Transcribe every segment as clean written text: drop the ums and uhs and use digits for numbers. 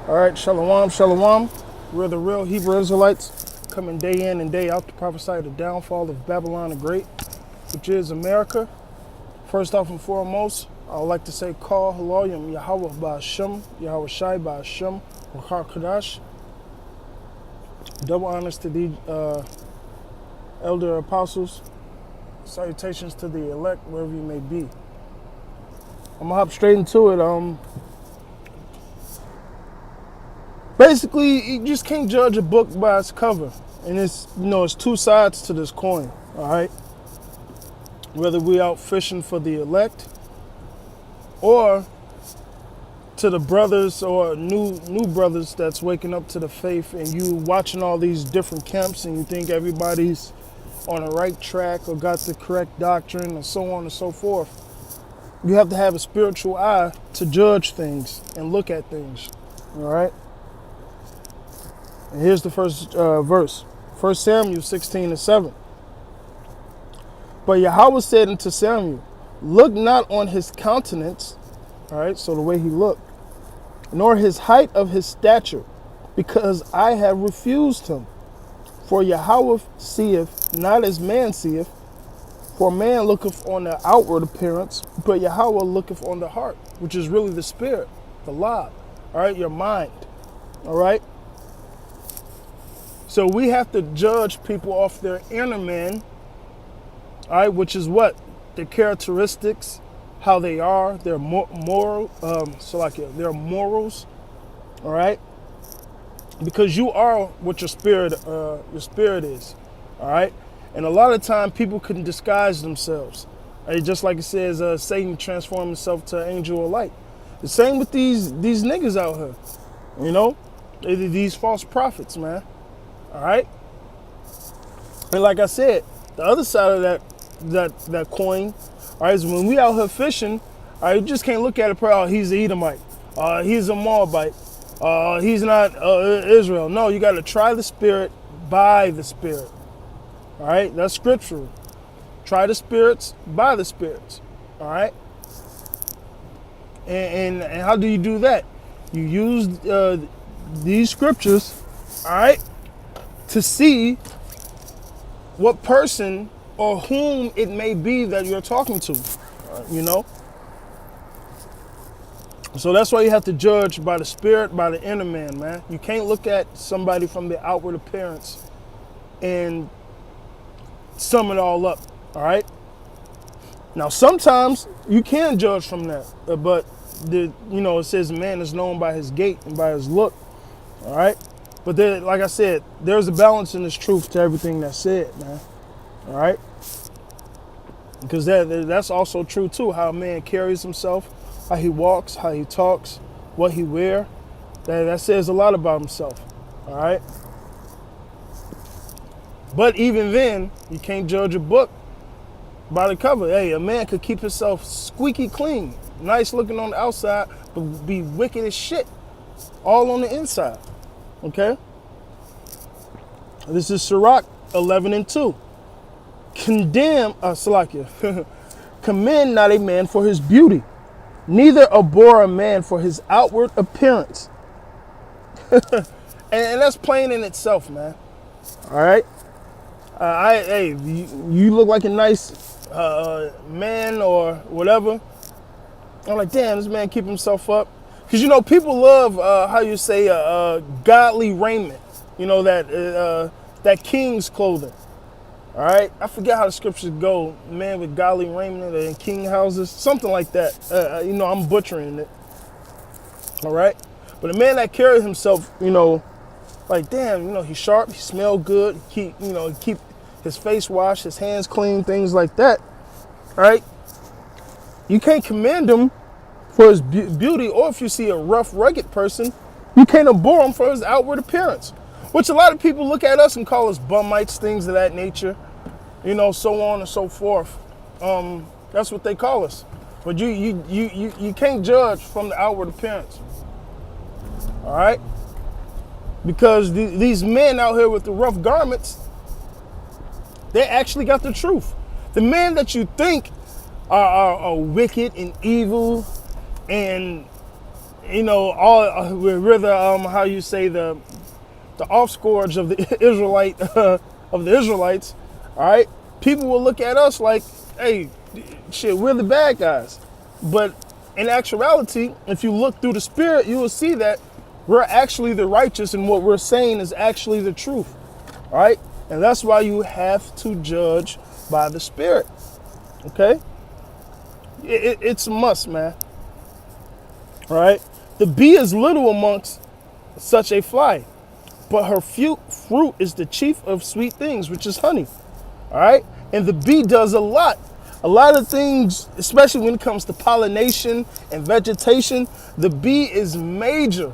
All right, shalom, shalom. We're the real Hebrew Israelites coming day in and day out to prophesy the downfall of Babylon the Great, which is America. First off and foremost, I would like to say, Call Haloyim Yahweh Ba'Shem, Yahweh Shai Ba'Shem, Wakar Kadash. Double honors to the elder apostles. Salutations to the elect, wherever you may be. I'm gonna hop straight into it. Basically, you just can't judge a book by its cover. And it's two sides to this coin, all right? Whether we out fishing for the elect or to the brothers or new brothers that's waking up to the faith, and you watching all these different camps and you think everybody's on the right track or got the correct doctrine and so on and so forth. You have to have a spiritual eye to judge things and look at things, all right? And here's the first verse. 1 Samuel 16:7. But Yahweh said unto Samuel, look not on his countenance, all right, so the way he looked, nor his height of his stature, because I have refused him. For Yahweh seeth not as man seeth, for man looketh on the outward appearance, but Yahweh looketh on the heart, which is really the spirit, the lab, all right, your mind, all right? So we have to judge people off their inner man, all right, which is what? Their characteristics, how they are, their their morals, all right? Because you are what your spirit is, all right? And a lot of time people can disguise themselves. Right? Just like it says, Satan transformed himself to an angel of light. The same with these niggas out here, you know? These false prophets, man. All right, and like I said, the other side of that coin, all right, is when we out here fishing, all right, you just can't look at it, oh, he's an Edomite, he's a Moabite, he's not Israel. No, you got to try the spirit by the spirit. All right, that's scriptural. Try the spirits by the spirits. All right, and how do you do that? You use these scriptures, all right, to see what person or whom it may be that you're talking to, you know? So that's why you have to judge by the spirit, by the inner man, man. You can't look at somebody from the outward appearance and sum it all up, all right? Now, sometimes you can judge from that, but it says man is known by his gait and by his look, all right? But there, like I said, there's a balance in this truth to everything that's said, man. All right? Because that's also true, too, how a man carries himself, how he walks, how he talks, what he wears. That says a lot about himself. All right? But even then, you can't judge a book by the cover. Hey, a man could keep himself squeaky clean, nice looking on the outside, but be wicked as shit all on the inside. Okay? This is Sirach 11:2. Commend not a man for his beauty, neither abhor a man for his outward appearance. and that's plain in itself, man. All right? You look like a nice man or whatever. I'm like, damn, this man keep himself up. Because, people love, godly raiment. That king's clothing. All right? I forget how the scriptures go. Man with godly raiment in king houses. Something like that. I'm butchering it. All right? But a man that carries himself, like, damn, he's sharp, he smell good, he keep his face washed, his hands clean, things like that. All right? You can't commend him for his beauty, or if you see a rough, rugged person, you can't abhor him for his outward appearance, which a lot of people look at us and call us bummites, things of that nature, so on and so forth. That's what they call us. But you can't judge from the outward appearance, all right? Because these men out here with the rough garments, they actually got the truth. The men that you think are wicked and evil and you know, we're the how you say the offscourge of the of the Israelites. All right, people will look at us like, hey, shit, we're the bad guys. But in actuality, if you look through the Spirit, you will see that we're actually the righteous, and what we're saying is actually the truth. All right, and that's why you have to judge by the Spirit. Okay, it's a must, man. All right, the bee is little amongst such a fly, but her fruit is the chief of sweet things, which is honey. All right, and the bee does a lot of things, especially when it comes to pollination and vegetation. The bee is major.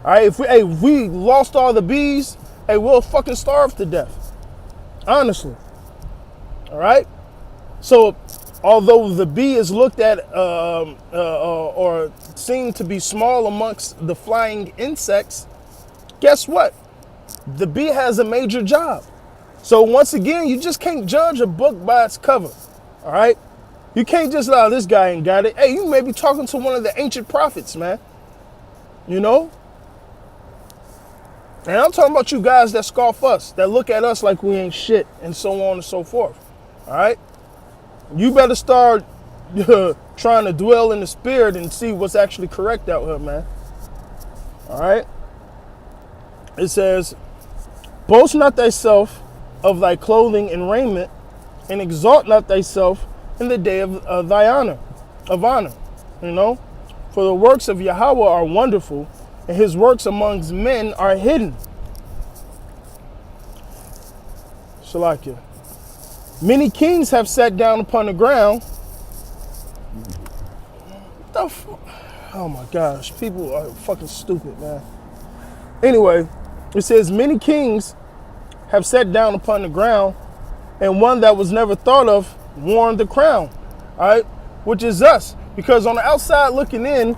All right, if we lost all the bees, hey, we'll fucking starve to death. Honestly. All right. So, although the bee is looked at or seen to be small amongst the flying insects, guess what? The bee has a major job. So once again, you just can't judge a book by its cover. All right? You can't just, oh, this guy ain't got it. Hey, you may be talking to one of the ancient prophets, man. You know? And I'm talking about you guys that scoff us, that look at us like we ain't shit, and so on and so forth. All right? You better start trying to dwell in the Spirit and see what's actually correct out here, man. All right? It says, boast not thyself of thy clothing and raiment, and exalt not thyself in the day of thy honor. You know? For the works of Yahweh are wonderful, and his works amongst men are hidden. Shalakia. Many kings have sat down upon the ground. Oh my gosh, people are fucking stupid, man. Anyway, it says many kings have sat down upon the ground, and one that was never thought of worn the crown. All right, which is us. Because on the outside looking in,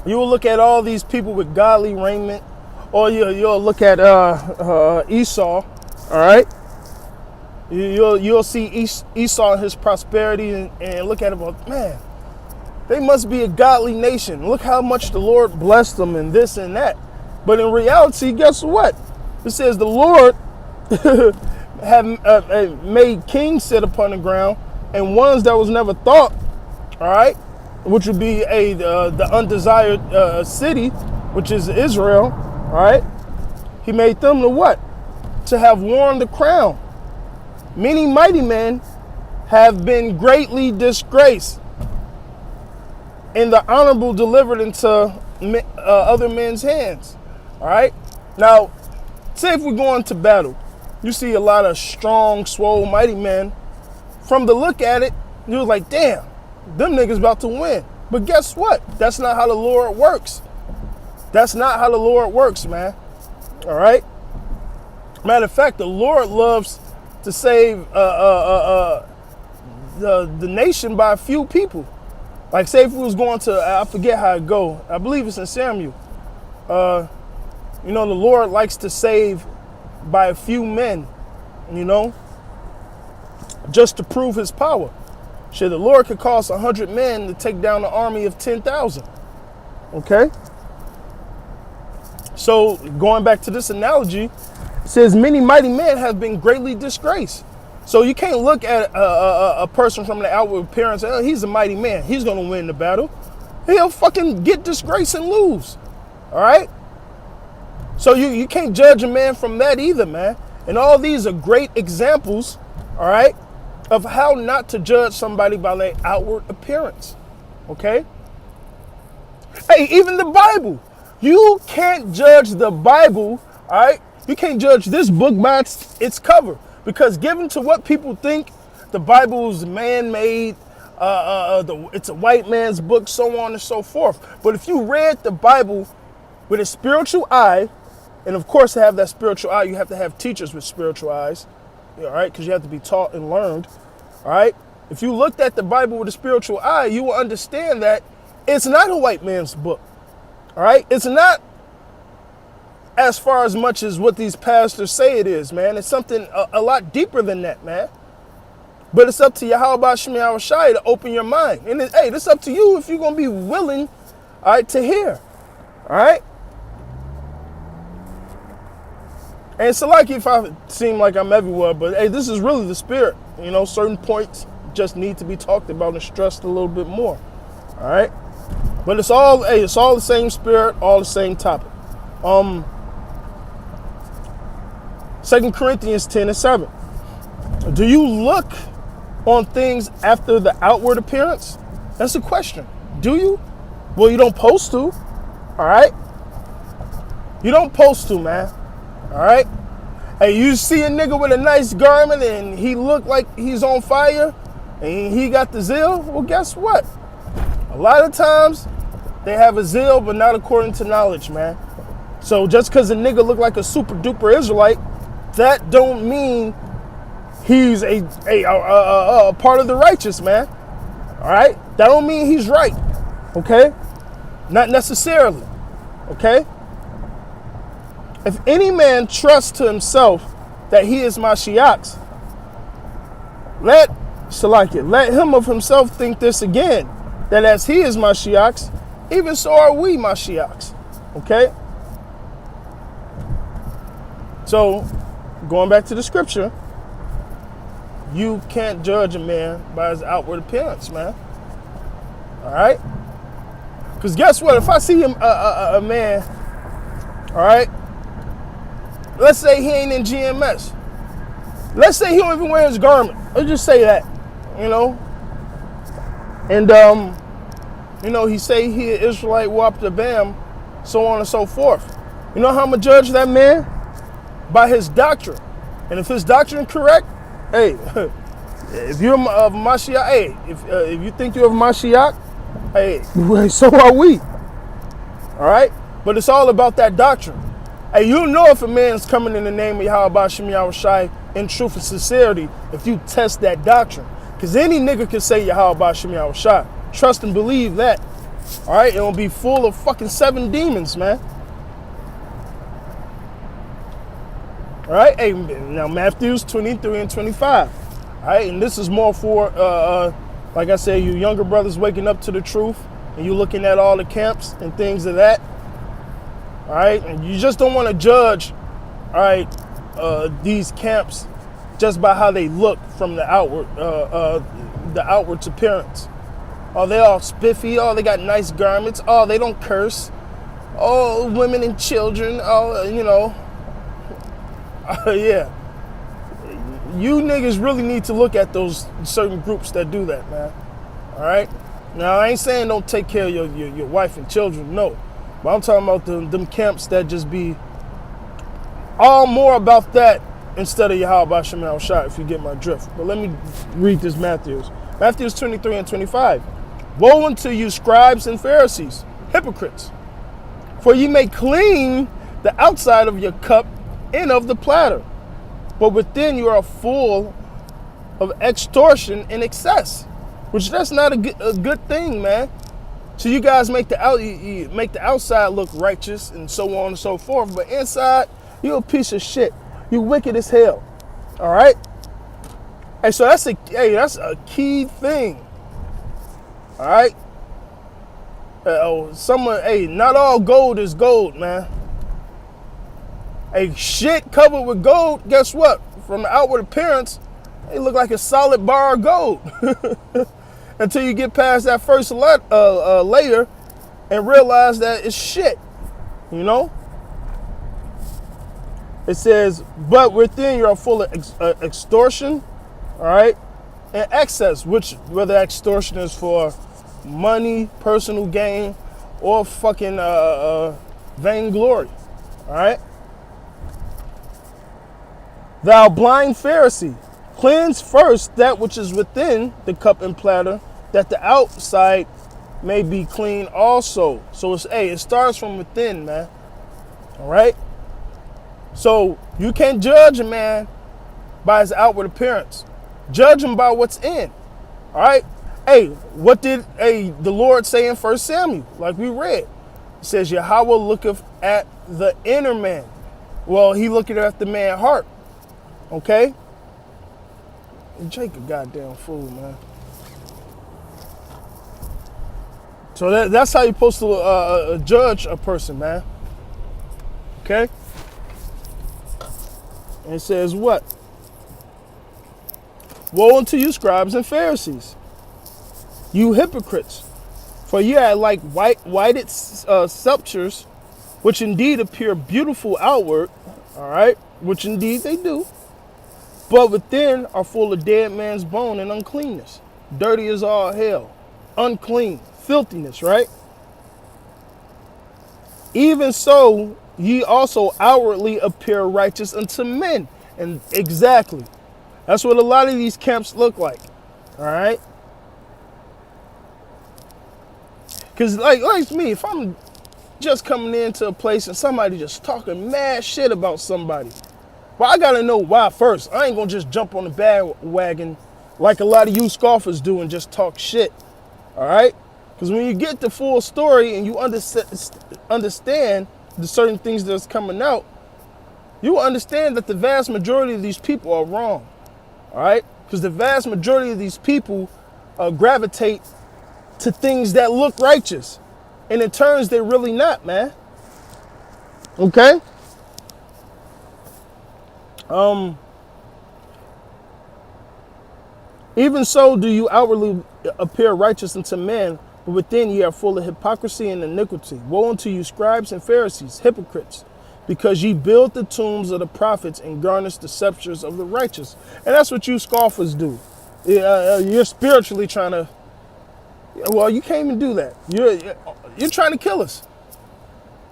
you will look at all these people with godly raiment, or you'll look at Esau. All right. You'll see Esau and his prosperity and look at him like, man, they must be a godly nation. Look how much the Lord blessed them and this and that. But in reality, guess what? It says the Lord have made kings sit upon the ground, and ones that was never thought, all right, which would be the undesired city, which is Israel, all right? He made them the what? To have worn the crown. Many mighty men have been greatly disgraced, and the honorable delivered into other men's hands. All right? Now, say if we're going to battle, you see a lot of strong, swole, mighty men. From the look at it, you're like, damn, them niggas about to win. But guess what? That's not how the Lord works. That's not how the Lord works, man. All right? Matter of fact, the Lord loves to save the nation by a few people. Like, say if we was going to, I forget how it go. I believe it's in Samuel. You know, the Lord likes to save by a few men, you know, just to prove his power. Shit, the Lord could cause 100 men to take down an army of 10,000. Okay? So, going back to this analogy, it says many mighty men have been greatly disgraced. So you can't look at a person from the outward appearance, oh, he's a mighty man, he's going to win the battle. He'll fucking get disgraced and lose. All right? So you can't judge a man from that either, man. And all these are great examples, all right, of how not to judge somebody by their outward appearance. Okay? Hey, even the Bible. You can't judge the Bible, all right? You can't judge this book by its cover. Because given to what people think, the Bible is man-made, it's a white man's book, so on and so forth. But if you read the Bible with a spiritual eye, and of course to have that spiritual eye, you have to have teachers with spiritual eyes, all right? Because you have to be taught and learned, all right? If you looked at the Bible with a spiritual eye, you will understand that it's not a white man's book, all right? It's not as far as much as what these pastors say it is, man. It's something a lot deeper than that, man. But it's up to Yahweh Shai to open your mind. And hey, it's up to you if you're going to be willing, all right, to hear. All right? And it's like if I seem like I'm everywhere, but hey, this is really the spirit. You know, certain points just need to be talked about and stressed a little bit more. All right? But it's all the same spirit, all the same topic. 2 Corinthians 10:7. Do you look on things after the outward appearance? That's the question. Do you? Well, you don't supposed to. All right? You don't supposed to, man. All right? Hey, you see a nigga with a nice garment and he look like he's on fire and he got the zeal? Well, guess what? A lot of times they have a zeal, but not according to knowledge, man. So just because a nigga look like a super duper Israelite, that don't mean he's a part of the righteous, man. All right? That don't mean he's right. Okay? Not necessarily. Okay? If any man trusts to himself that he is Mashiach, let him of himself think this again, that as he is Mashiach, even so are we Mashiach. Okay? So, going back to the scripture, you can't judge a man by his outward appearance, man. All right? Because guess what? If I see a man, all right, let's say he ain't in GMS. Let's say he don't even wear his garment. Let's just say that, you know. And, you know, he say he an Israelite, whoop the bam, so on and so forth. You know how I'm going to judge that man? By his doctrine. And if his doctrine correct, hey, if you're of Mashiach, hey, if you think you're of Mashiach, hey, so are we. All right? But it's all about that doctrine. Hey, you know if a man's coming in the name of Yahweh Shem Yahushai in truth and sincerity if you test that doctrine. Because any nigga can say Yahweh Shem Yahushai. Trust and believe that. All right? It'll be full of fucking 7 demons, man. All right? Hey, now Matthews 23 and 25. All right? And this is more for, like I said, you younger brothers waking up to the truth and you looking at all the camps and things of that. All right, and you just don't want to judge, all right, these camps just by how they look from the outward appearance. Oh, they all spiffy. Oh, they got nice garments. Oh, they don't curse. Oh, women and children. Oh, you know, yeah. You niggas really need to look at those certain groups that do that, man. All right. Now I ain't saying don't take care of your wife and children, no. But I'm talking about them camps that just be all more about that instead of Yahweh Shem Yahushai, if you get my drift. But let me read this Matthews. Matthews 23 and 25. Woe unto you, scribes and Pharisees, hypocrites! For ye may clean the outside of your cup and of the platter, but within you are full of extortion and excess, which that's not a good thing, man. So you guys make the outside look righteous and so on and so forth, but inside you a piece of shit. You wicked as hell. All right. Hey, so that's a key thing. All right. Not all gold is gold, man. A shit covered with gold. Guess what? From the outward appearance, it look like a solid bar of gold. Until you get past that first layer and realize that it's shit, you know? It says, but within you are full of extortion, all right, and excess, which whether extortion is for money, personal gain, or fucking vainglory, all right? Thou blind Pharisee, cleanse first that which is within the cup and platter, that the outside may be clean also. So it starts from within, man. All right? So you can't judge a man by his outward appearance. Judge him by what's in. All right? Hey, what did the Lord say in 1 Samuel? Like we read. It says, Yahweh looketh at the inner man. Well, he looking at the man's heart. Okay? Jake a goddamn fool, man. So that's how you're supposed to judge a person, man. Okay? And it says what? Woe unto you, scribes and Pharisees, you hypocrites! For ye are like whited sepulchres, which indeed appear beautiful outward, all right, which indeed they do, but within are full of dead man's bone and uncleanness, dirty as all hell, unclean, filthiness, right? Even so, ye also outwardly appear righteous unto men. And exactly, that's what a lot of these camps look like, all right? Because like me, if I'm just coming into a place and somebody just talking mad shit about somebody, well, I gotta know why first. I ain't gonna just jump on the bandwagon like a lot of you scoffers do and just talk shit, all right? Because when you get the full story and you understand the certain things that's coming out, you will understand that the vast majority of these people are wrong, all right? Because the vast majority of these people gravitate to things that look righteous. And in turns, they're really not, man. Okay? Even so do you outwardly appear righteous unto men, but within ye are full of hypocrisy and iniquity. Woe unto you, scribes and Pharisees, hypocrites, because ye build the tombs of the prophets and garnish the sepulchres of the righteous. And that's what you scoffers do. You're spiritually trying to, well, you can't even do that. You're trying to kill us.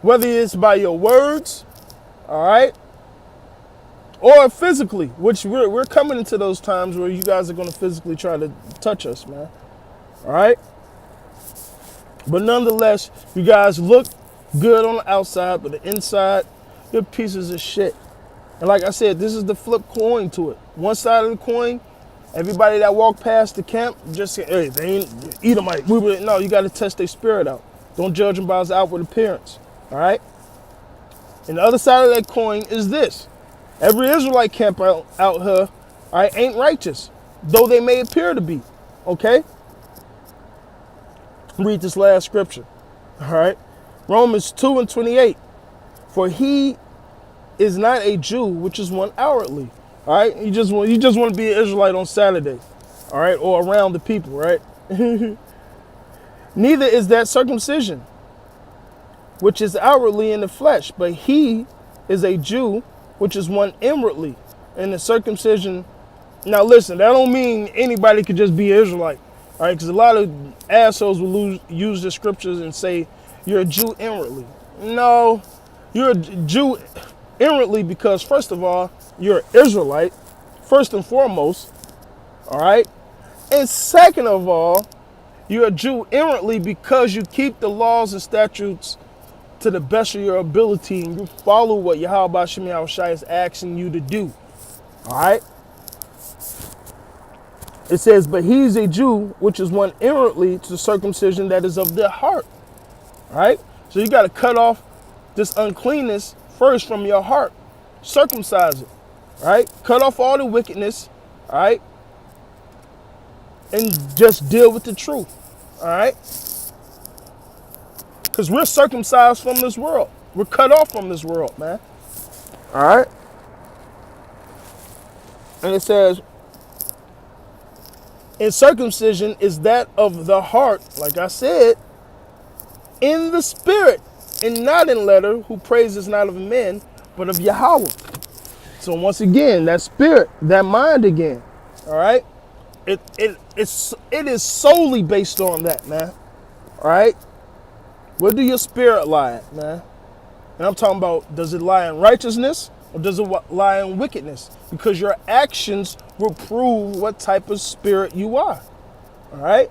Whether it's by your words, all right, or physically, which we're coming into those times where you guys are going to physically try to touch us, man. All right? But nonetheless, you guys look good on the outside, but the inside, you're pieces of shit. And like I said, this is the flip coin to it. One side of the coin, everybody that walked past the camp just say, hey, they ain't Edomite. No, you got to test their spirit out. Don't judge them by his outward appearance. All right? And the other side of that coin is this. Every Israelite camp out here, all right, ain't righteous, though they may appear to be. Okay? Read this last scripture. All right? Romans 2:28. For he is not a Jew, which is one outwardly. All right? You just want to be an Israelite on Saturday. All right? Or around the people, right? Neither is that circumcision, which is outwardly in the flesh, but he is a Jew, which is one inwardly. And the circumcision, now listen, that don't mean anybody could just be an Israelite. All right, because a lot of assholes will use the scriptures and say, you're a Jew inwardly. No, you're a Jew inwardly because, first of all, you're an Israelite, first and foremost. All right? And second of all, you're a Jew inwardly because you keep the laws and statutes to the best of your ability and you follow what Yahweh Shem Yahushai is asking you to do. All right? It says, but he's a Jew, which is one inwardly to the circumcision that is of the heart. All right? So you got to cut off this uncleanness first from your heart. Circumcise it. All right? Cut off all the wickedness. All right? And just deal with the truth. All right? Because we're circumcised from this world. We're cut off from this world, man. All right? And it says, and circumcision is that of the heart, like I said, in the spirit, and not in letter, who praises not of men, but of Yahweh. So once again, that spirit, that mind again, all right? It is solely based on that, man. All right? Where do your spirit lie at, man? And I'm talking about, does it lie in righteousness or does it lie in wickedness? Because your actions will prove what type of spirit you are. All right?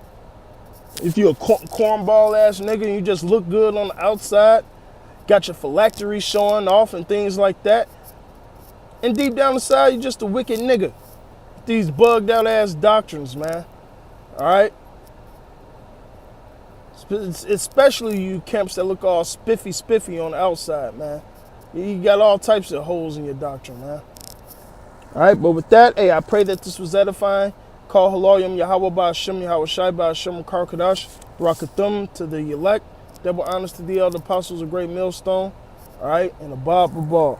If you're a cornball ass nigga and you just look good on the outside, got your phylactery showing off and things like that, and deep down inside, you're just a wicked nigga. These bugged out ass doctrines, man. All right? Especially you camps that look all spiffy on the outside, man. You got all types of holes in your doctrine, man. All right, but with that, hey, I pray that this was edifying. Call Haloyim Yahweh Ba'Shem Yahweh Shai Ba'Shem Karkadash. Rakathum to the elect. Double honors to the elder apostles, a great millstone. All right, and a Bob Babal.